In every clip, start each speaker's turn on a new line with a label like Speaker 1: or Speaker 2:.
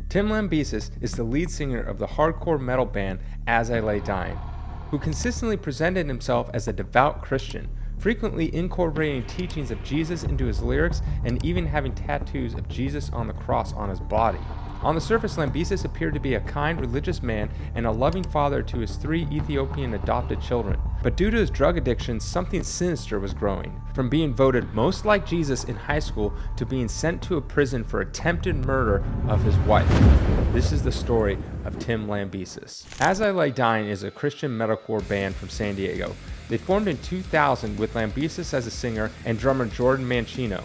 Speaker 1: Tim Lambesis is the lead singer of the hardcore metal band As I Lay Dying, who consistently presented himself as a devout Christian, frequently incorporating teachings of Jesus into his lyrics and even having tattoos of Jesus on the cross on his body. On the surface, Lambesis appeared to be a kind, religious man and a loving father to his 3 Ethiopian adopted children. But due to his drug addiction, something sinister was growing. From being voted most like Jesus in high school to being sent to a prison for attempted murder of his wife. This is the story of Tim Lambesis. As I Lay Dying is a Christian metalcore band from San Diego. They formed in 2000 with Lambesis as a singer and drummer Jordan Mancino.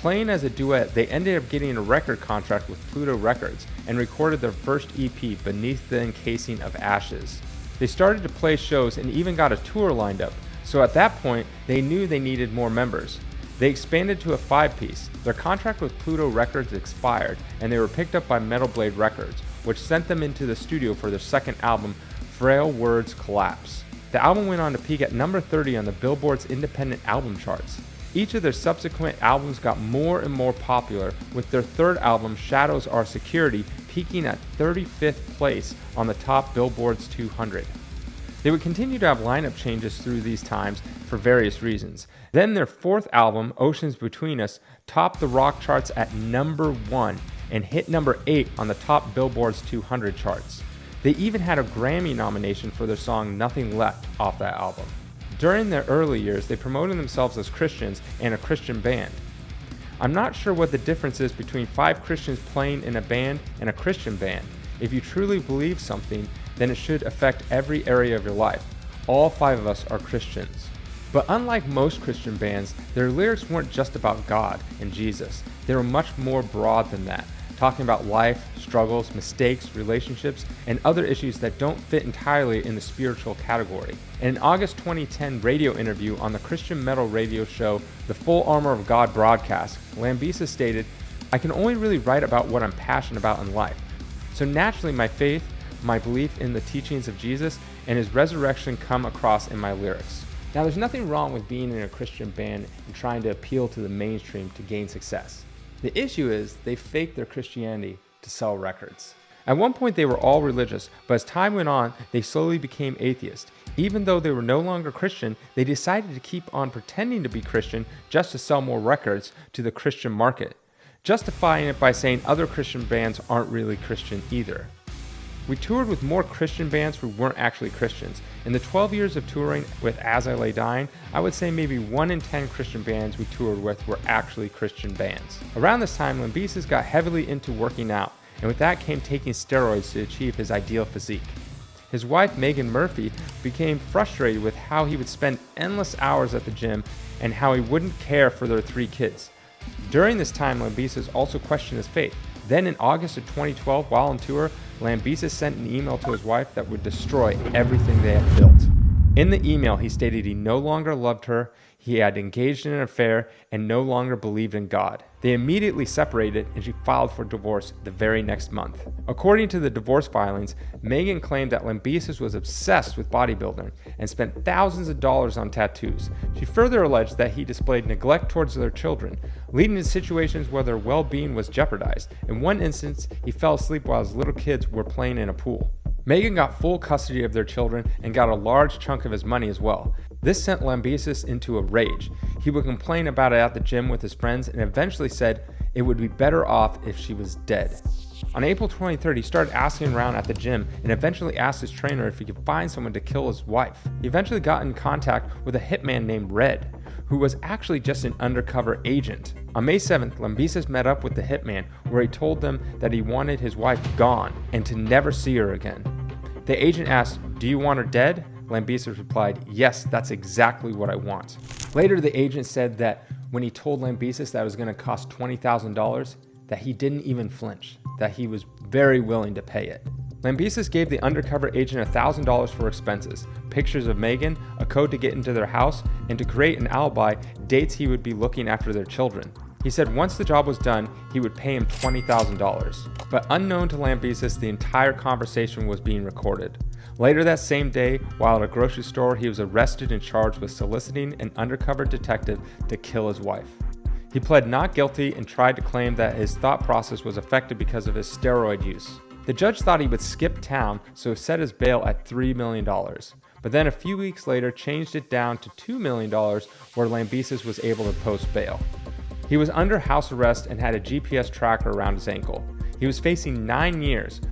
Speaker 1: Playing as a duet, they ended up getting a record contract with Pluto Records and recorded their first EP, Beneath the Encasing of Ashes. They started to play shows and even got a tour lined up, so at that point, they knew they needed more members. They expanded to a 5-piece. Their contract with Pluto Records expired, and they were picked up by Metal Blade Records, which sent them into the studio for their second album, Frail Words Collapse. The album went on to peak at number 30 on the Billboard's independent album charts. Each of their subsequent albums got more and more popular, with their third album, Shadows Are Security, peaking at 35th place on the top Billboard's 200. They would continue to have lineup changes through these times for various reasons. Then their fourth album, Oceans Between Us, topped the rock charts at number 1 and hit number 8 on the top Billboard's 200 charts. They even had a Grammy nomination for their song Nothing Left off that album. During their early years, they promoted themselves as Christians and a Christian band. I'm not sure what the difference is between 5 Christians playing in a band and a Christian band. If you truly believe something, then it should affect every area of your life. All 5 of us are Christians. But unlike most Christian bands, their lyrics weren't just about God and Jesus. They were much more broad than that, talking about life, struggles, mistakes, relationships, and other issues that don't fit entirely in the spiritual category. In an August 2010 radio interview on the Christian metal radio show The Full Armor of God broadcast, Lambesis stated, "I can only really write about what I'm passionate about in life. So naturally my faith, my belief in the teachings of Jesus, and his resurrection come across in my lyrics." Now there's nothing wrong with being in a Christian band and trying to appeal to the mainstream to gain success. The issue is they faked their Christianity to sell records. At one point they were all religious, but as time went on, they slowly became atheist. Even though they were no longer Christian, they decided to keep on pretending to be Christian just to sell more records to the Christian market, justifying it by saying other Christian bands aren't really Christian either. We toured with more Christian bands who weren't actually Christians. In the 12 years of touring with As I Lay Dying, I would say maybe 1 in 10 Christian bands we toured with were actually Christian bands. Around this time, Lambesis got heavily into working out, and with that came taking steroids to achieve his ideal physique. His wife, Megan Murphy, became frustrated with how he would spend endless hours at the gym and how he wouldn't care for their 3 kids. During this time, Lambesis also questioned his faith. Then in August of 2012, while on tour, Lambesis sent an email to his wife that would destroy everything they had built. In the email, he stated he no longer loved her, he had engaged in an affair, and no longer believed in God. They immediately separated, and she filed for divorce the very next month. According to the divorce filings, Megan claimed that Lambesis was obsessed with bodybuilding and spent thousands of dollars on tattoos. She further alleged that he displayed neglect towards their children, leading to situations where their well-being was jeopardized. In one instance, he fell asleep while his little kids were playing in a pool. Megan got full custody of their children and got a large chunk of his money as well. This sent Lambesis into a rage. He would complain about it at the gym with his friends and eventually said it would be better off if she was dead. On April 23rd, he started asking around at the gym and eventually asked his trainer if he could find someone to kill his wife. He eventually got in contact with a hitman named Red, who was actually just an undercover agent. On May 7th, Lambesis met up with the hitman, where he told them that he wanted his wife gone and to never see her again. The agent asked, "Do you want her dead?" Lambesis replied, "Yes, that's exactly what I want." Later, the agent said that when he told Lambesis that it was going to cost $20,000, that he didn't even flinch, that he was very willing to pay it. Lambesis gave the undercover agent $1,000 for expenses, pictures of Megan, a code to get into their house, and to create an alibi, dates he would be looking after their children. He said once the job was done, he would pay him $20,000. But unknown to Lambesis, the entire conversation was being recorded. Later that same day, while at a grocery store, he was arrested and charged with soliciting an undercover detective to kill his wife. He pled not guilty and tried to claim that his thought process was affected because of his steroid use. The judge thought he would skip town, so set his bail at $3 million, but then a few weeks later changed it down to $2 million, where Lambesis was able to post bail. He was under house arrest and had a GPS tracker around his ankle. He was facing 9 years,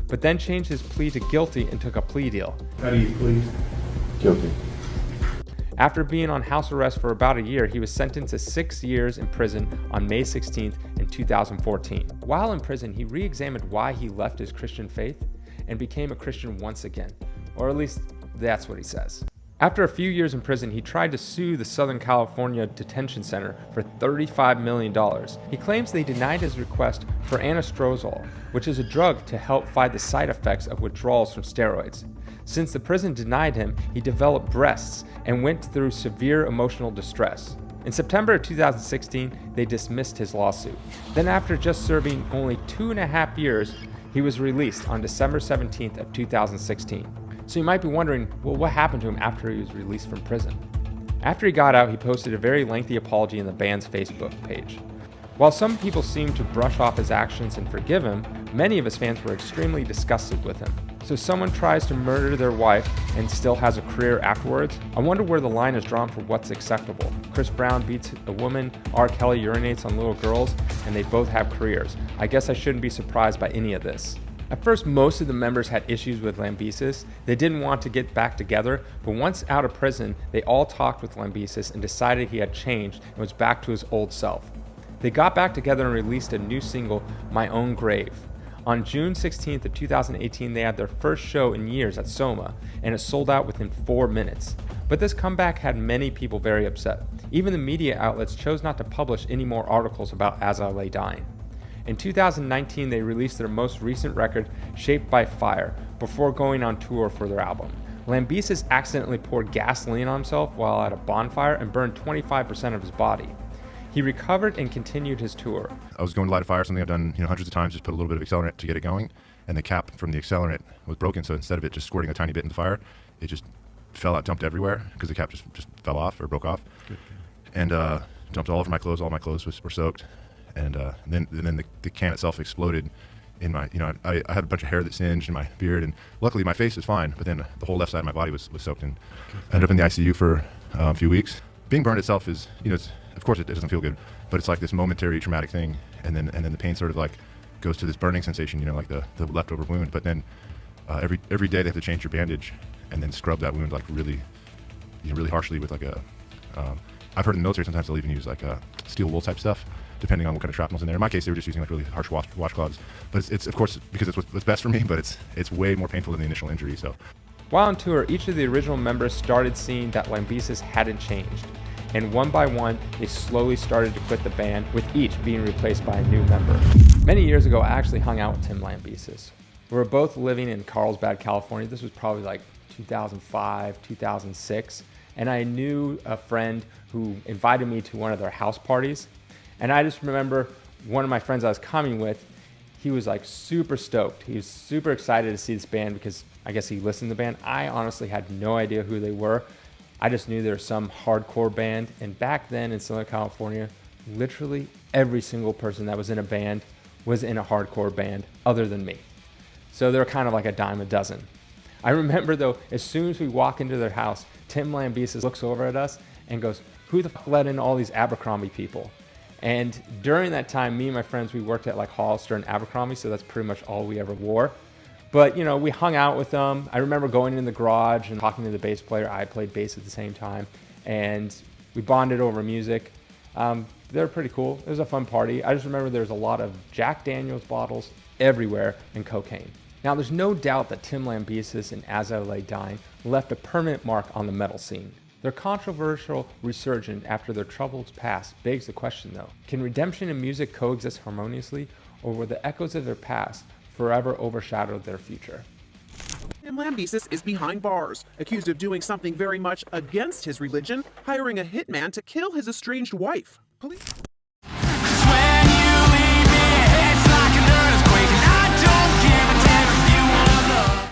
Speaker 1: but then changed his plea to guilty and took a plea deal.
Speaker 2: How do you plead? Guilty.
Speaker 1: After being on house arrest for about a year, he was sentenced to 6 years in prison on May 16th in 2014. While in prison, he re-examined why he left his Christian faith and became a Christian once again, or at least that's what he says. After a few years in prison, he tried to sue the Southern California Detention Center for $35 million. He claims they denied his request for anastrozole, which is a drug to help fight the side effects of withdrawals from steroids. Since the prison denied him, he developed breasts and went through severe emotional distress. In September of 2016, they dismissed his lawsuit. Then after just serving only 2.5 years, he was released on December 17th of 2016. So you might be wondering, well, what happened to him after he was released from prison? After he got out, he posted a very lengthy apology in the band's Facebook page. While some people seemed to brush off his actions and forgive him, many of his fans were extremely disgusted with him. So someone tries to murder their wife and still has a career afterwards? I wonder where the line is drawn for what's acceptable. Chris Brown beats a woman, R. Kelly urinates on little girls, and they both have careers. I guess I shouldn't be surprised by any of this. At first, most of the members had issues with Lambesis. They didn't want to get back together, but once out of prison, they all talked with Lambesis and decided he had changed and was back to his old self. They got back together and released a new single, My Own Grave. On June 16th of 2018, they had their first show in years at Soma, and it sold out within 4 minutes. But this comeback had many people very upset. Even the media outlets chose not to publish any more articles about As I Lay Dying. In 2019, they released their most recent record, Shaped by Fire, before going on tour for their album. Lambesis accidentally poured gasoline on himself while at a bonfire and burned 25% of his body. He recovered and continued his tour.
Speaker 3: I was going to light a fire, something I've done hundreds of times, just put a little bit of accelerant to get it going, and the cap from the accelerant was broken, so instead of it just squirting a tiny bit in the fire, it just fell out, dumped everywhere, because the cap just fell off or broke off. Good. And dumped all over my clothes. All my clothes were soaked. And then the can itself exploded in my, I had a bunch of hair that singed in my beard, and luckily my face was fine, but then the whole left side of my body was soaked, and I ended up in the ICU for a few weeks. Being burned itself is, of course it doesn't feel good, but it's like this momentary traumatic thing, and then the pain sort of like goes to this burning sensation, like the leftover wound. But then every day they have to change your bandage and then scrub that wound like really harshly with like I've heard in the military sometimes they'll even use like steel wool type stuff, depending on what kind of shrapnel's in there. In my case, they were just using like really harsh washcloths. But it's of course, because it's what's best for me, but it's way more painful than the initial injury. So,
Speaker 1: while on tour, each of the original members started seeing that Lambesis hadn't changed, and one by one, they slowly started to quit the band, with each being replaced by a new member. Many years ago, I actually hung out with Tim Lambesis. We were both living in Carlsbad, California. This was probably like 2005, 2006, and I knew a friend who invited me to one of their house parties. And I just remember one of my friends I was coming with, he was like super stoked. He was super excited to see this band because I guess he listened to the band. I honestly had no idea who they were. I just knew they were some hardcore band. And back then in Southern California, literally every single person that was in a band was in a hardcore band other than me. So they're kind of like a dime a dozen. I remember though, as soon as we walk into their house, Tim Lambesis looks over at us and goes, "Who the fuck let in all these Abercrombie people?" And during that time, me and my friends, we worked at like Hollister and Abercrombie, so that's pretty much all we ever wore. But we hung out with them. I remember going in the garage and talking to the bass player. I played bass at the same time, and we bonded over music. They were pretty cool. It was a fun party. I just remember there was a lot of Jack Daniels bottles everywhere and cocaine. Now, there's no doubt that Tim Lambesis and As I Lay Dying left a permanent mark on the metal scene. Their controversial resurgence after their troubled past begs the question though, can redemption and music coexist harmoniously, or will the echoes of their past forever overshadow their future?
Speaker 4: Tim Lambesis is behind bars, accused of doing something very much against his religion, hiring a hitman to kill his estranged wife. Police